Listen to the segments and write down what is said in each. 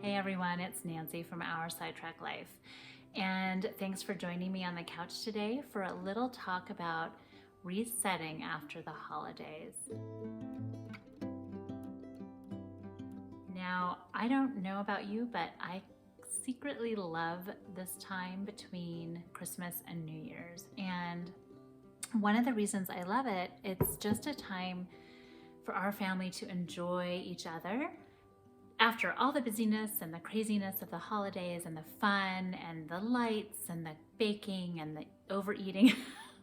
Hey everyone, it's Nancy from Our Sidetrack Life. And thanks for joining me on the couch today for a little talk about resetting after the holidays. Now, I don't know about you, but I secretly love this time between Christmas and New Year's. And one of the reasons I love it, it's just a time for our family to enjoy each other. After all the busyness and the craziness of the holidays and the fun and the lights and the baking and the overeating,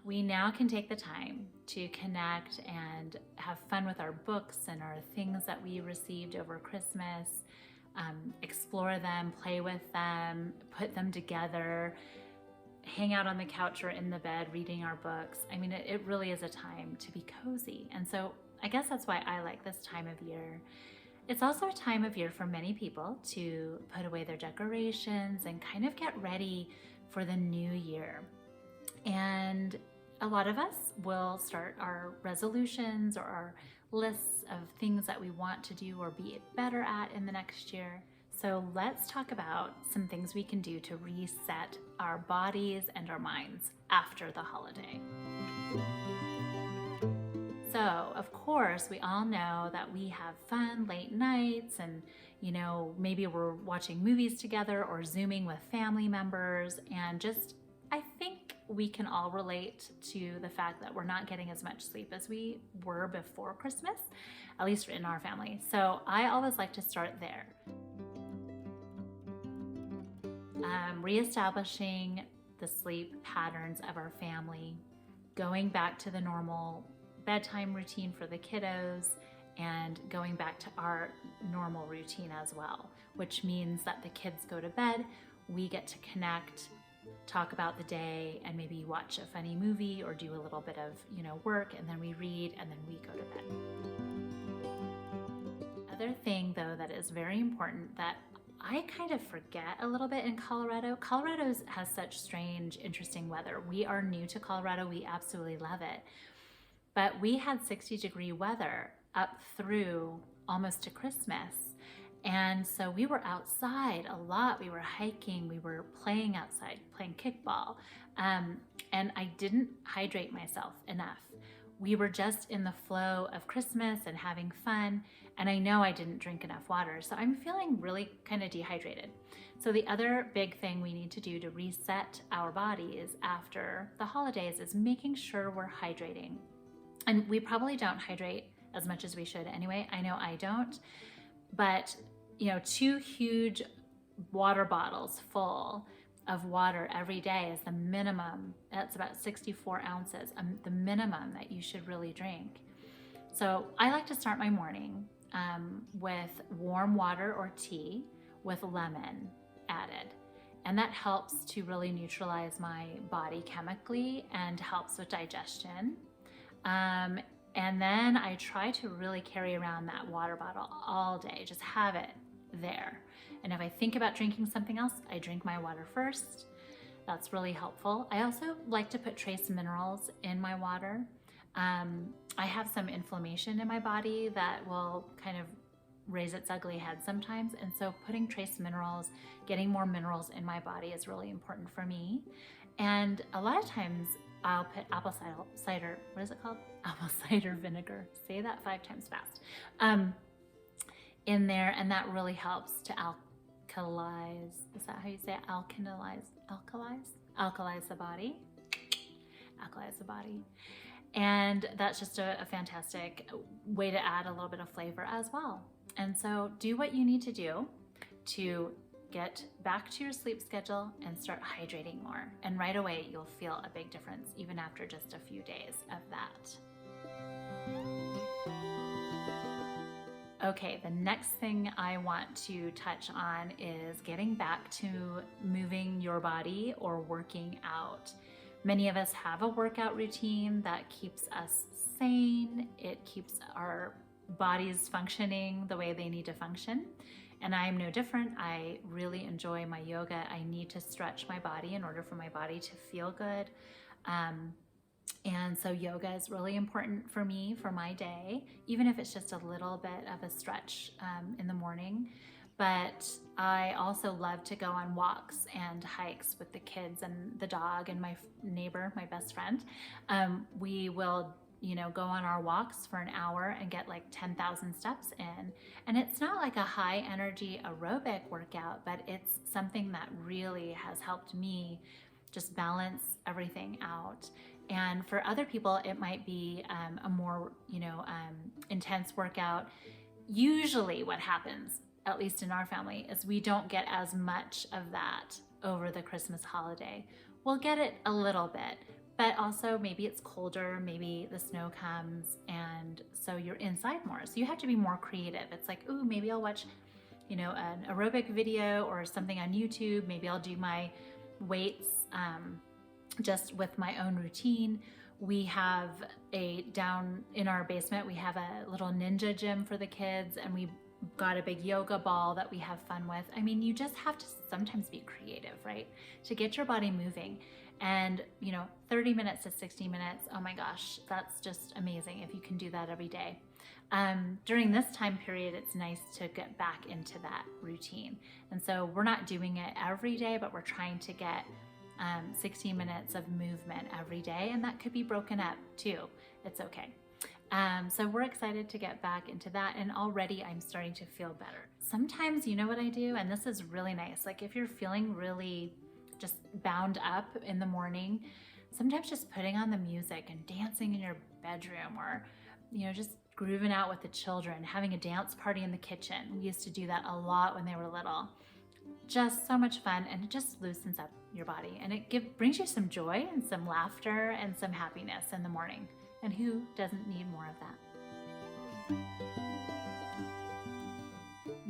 we now can take the time to connect and have fun with our books and our things that we received over Christmas, explore them, play with them, put them together, hang out on the couch or in the bed reading our books. I mean, it really is a time to be cozy. And so I guess that's why I like this time of year. It's also a time of year for many people to put away their decorations and kind of get ready for the new year. And a lot of us will start our resolutions or our lists of things that we want to do or be better at in the next year. So let's talk about some things we can do to reset our bodies and our minds after the holiday. So, of course, we all know that we have fun late nights and, maybe we're watching movies together or Zooming with family members. And I think we can all relate to the fact that we're not getting as much sleep as we were before Christmas, at least in our family. So I always like to start there. Reestablishing the sleep patterns of our family, going back to the normal bedtime routine for the kiddos, and going back to our normal routine as well, which means that the kids go to bed, we get to connect, talk about the day, and maybe watch a funny movie or do a little bit of work, and then we read, and then we go to bed. Other thing though that is very important that I kind of forget a little bit in Colorado. Colorado has such strange, interesting weather. We are new to Colorado. We absolutely love it. But we had 60-degree weather up through almost to Christmas. And so we were outside a lot. We were hiking, we were playing outside, playing kickball. And I didn't hydrate myself enough. We were just in the flow of Christmas and having fun. And I know I didn't drink enough water. So I'm feeling really kind of dehydrated. So the other big thing we need to do to reset our bodies after the holidays is making sure we're hydrating. And we probably don't hydrate as much as we should anyway. I know I don't, but 2 huge water bottles full of water every day is the minimum. That's about 64 ounces, the minimum that you should really drink. So I like to start my morning with warm water or tea with lemon added. And that helps to really neutralize my body chemically and helps with digestion. And then I try to really carry around that water bottle all day, just have it there. And if I think about drinking something else, I drink my water first. That's really helpful. I also like to put trace minerals in my water. I have some inflammation in my body that will kind of raise its ugly head sometimes. And so putting trace minerals, getting more minerals in my body is really important for me. And a lot of times I'll put apple cider, what is it called? Apple cider vinegar. Say that 5 times fast. In there, and that really helps to alkalize. Is that how you say it? Alkalize the body. Alkalize the body. And that's just a fantastic way to add a little bit of flavor as well. And so do what you need to do to get back to your sleep schedule and start hydrating more. And right away, you'll feel a big difference even after just a few days of that. Okay, the next thing I want to touch on is getting back to moving your body or working out. Many of us have a workout routine that keeps us sane. It keeps our bodies functioning the way they need to function. And I'm no different. I really enjoy my yoga. I need to stretch my body in order for my body to feel good. And so yoga is really important for me for my day, even if it's just a little bit of a stretch in the morning. but I also love to go on walks and hikes with the kids and the dog and my neighbor, my best friend. We will, go on our walks for an hour and get like 10,000 steps in. And it's not like a high energy aerobic workout, but it's something that really has helped me just balance everything out. And for other people, it might be a more, intense workout. Usually what happens, at least in our family, is we don't get as much of that over the Christmas holiday. We'll get it a little bit, but also maybe it's colder, maybe the snow comes, and so you're inside more. So you have to be more creative. It's like, ooh, maybe I'll watch, an aerobic video or something on YouTube. Maybe I'll do my weights just with my own routine. We have down in our basement, we have a little ninja gym for the kids, and we got a big yoga ball that we have fun with. I mean, you just have to sometimes be creative, right? To get your body moving. And 30 minutes to 60 minutes, oh my gosh, that's just amazing if you can do that every day. During this time period, it's nice to get back into that routine. And so we're not doing it every day, but we're trying to get 60 minutes of movement every day, and that could be broken up too. It's okay. So we're excited to get back into that, and already I'm starting to feel better. Sometimes, you know what I do, and this is really nice, like if you're feeling really just bound up in the morning, sometimes just putting on the music and dancing in your bedroom, or just grooving out with the children, having a dance party in the kitchen. We used to do that a lot when they were little. Just so much fun, and it just loosens up your body, and it brings you some joy and some laughter and some happiness in the morning. And who doesn't need more of that?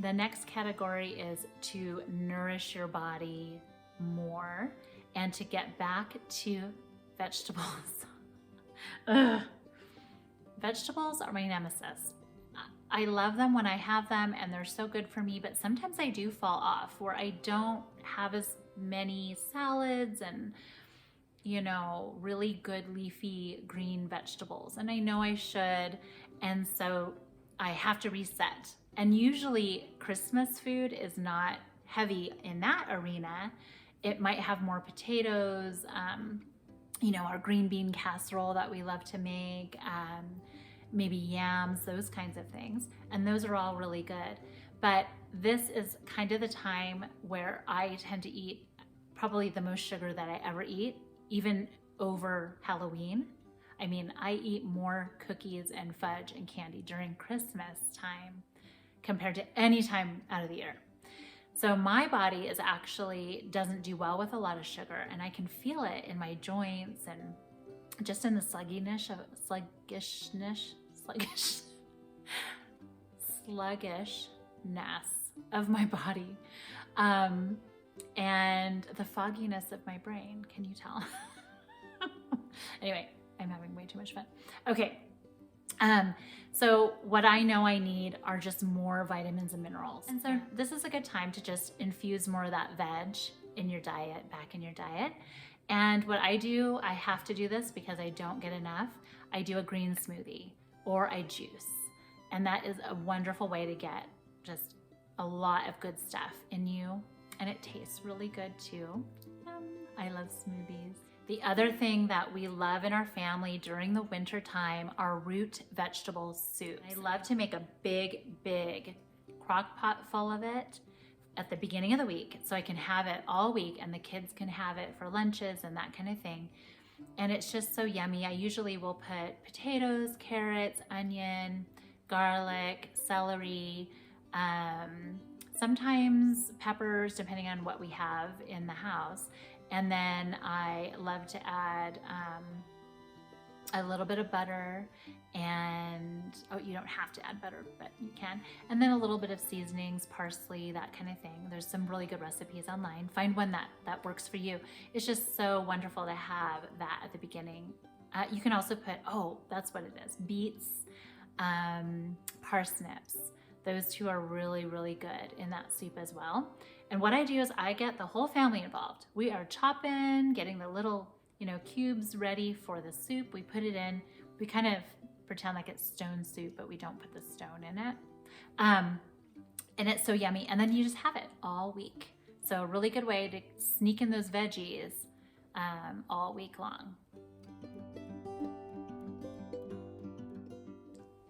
The next category is to nourish your body more and to get back to vegetables. Ugh. Vegetables are my nemesis. I love them when I have them and they're so good for me, but sometimes I do fall off where I don't have as many salads and really good leafy green vegetables. And I know I should. And so I have to reset. And usually Christmas food is not heavy in that arena. It might have more potatoes, our green bean casserole that we love to make, maybe yams, those kinds of things. And those are all really good. But this is kind of the time where I tend to eat probably the most sugar that I ever eat, even over Halloween. I mean, I eat more cookies and fudge and candy during Christmas time compared to any time out of the year. So my body doesn't do well with a lot of sugar, and I can feel it in my joints and just in the sluggishness of my body. And the fogginess of my brain. Can you tell? Anyway, I'm having way too much fun. Okay. So what I know I need are just more vitamins and minerals. And so this is a good time to just infuse more of that veg in your diet, back in your diet. And what I do, I have to do this because I don't get enough. I do a green smoothie or I juice. And that is a wonderful way to get just a lot of good stuff in you. And it tastes really good too. I love smoothies. The other thing that we love in our family during the winter time are root vegetable soups. I love to make a big crock pot full of it at the beginning of the week so I can have it all week and the kids can have it for lunches and that kind of thing. And it's just so yummy. I usually will put potatoes, carrots, onion, garlic, celery, sometimes peppers, depending on what we have in the house. And then I love to add a little bit of butter and, you don't have to add butter, but you can. And then a little bit of seasonings, parsley, that kind of thing. There's some really good recipes online. Find one that works for you. It's just so wonderful to have that at the beginning. You can also put, that's what it is, beets, parsnips. Those two are really, really good in that soup as well. And what I do is I get the whole family involved. We are chopping, getting the little, cubes ready for the soup. We put it in. We kind of pretend like it's stone soup, but we don't put the stone in it. and it's so yummy. And then you just have it all week. So a really good way to sneak in those veggies all week long.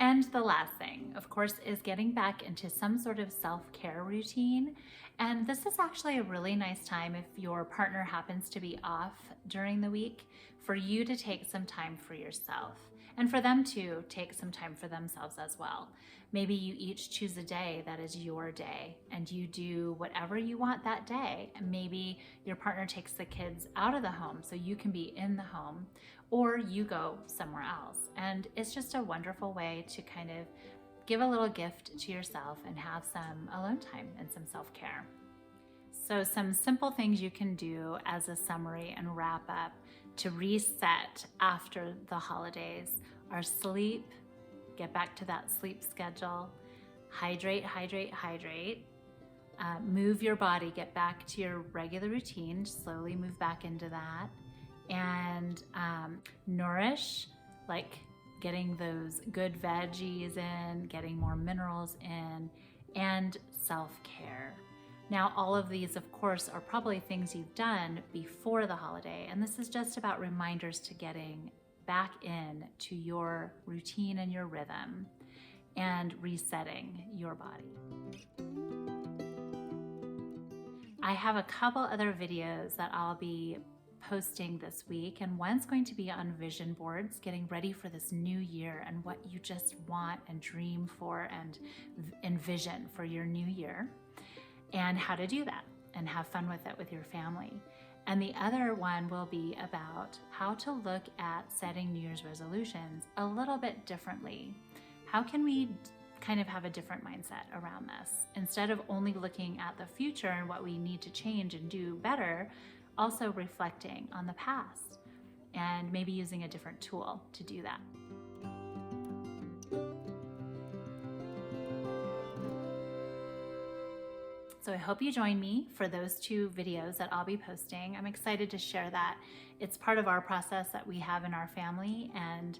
And the last thing, of course, is getting back into some sort of self-care routine. And this is actually a really nice time, if your partner happens to be off during the week, for you to take some time for yourself and for them to take some time for themselves as well. Maybe you each choose a day that is your day and you do whatever you want that day. And maybe your partner takes the kids out of the home so you can be in the home, or you go somewhere else. And it's just a wonderful way to kind of give a little gift to yourself and have some alone time and some self-care. So some simple things you can do as a summary and wrap up to reset after the holidays are sleep, get back to that sleep schedule, hydrate, hydrate, hydrate, move your body, get back to your regular routine, slowly move back into that, and nourish, like getting those good veggies in, getting more minerals in, and self-care. Now, all of these, of course, are probably things you've done before the holiday, and this is just about reminders to getting back in to your routine and your rhythm and resetting your body. I have a couple other videos that I'll be posting this week, and one's going to be on vision boards, getting ready for this new year and what you just want and dream for and envision for your new year, and how to do that and have fun with it with your family. And the other one will be about how to look at setting New Year's resolutions a little bit differently. How can we kind of have a different mindset around this? Instead of only looking at the future and what we need to change and do better, also reflecting on the past and maybe using a different tool to do that. So I hope you join me for those two videos that I'll be posting. I'm excited to share that. It's part of our process that we have in our family, and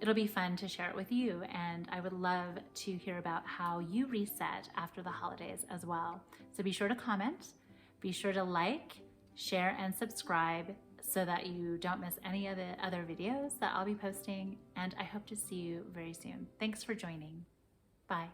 it'll be fun to share it with you. And I would love to hear about how you reset after the holidays as well. So be sure to comment, be sure to like, share, and subscribe so that you don't miss any of the other videos that I'll be posting. And I hope to see you very soon. Thanks for joining. Bye.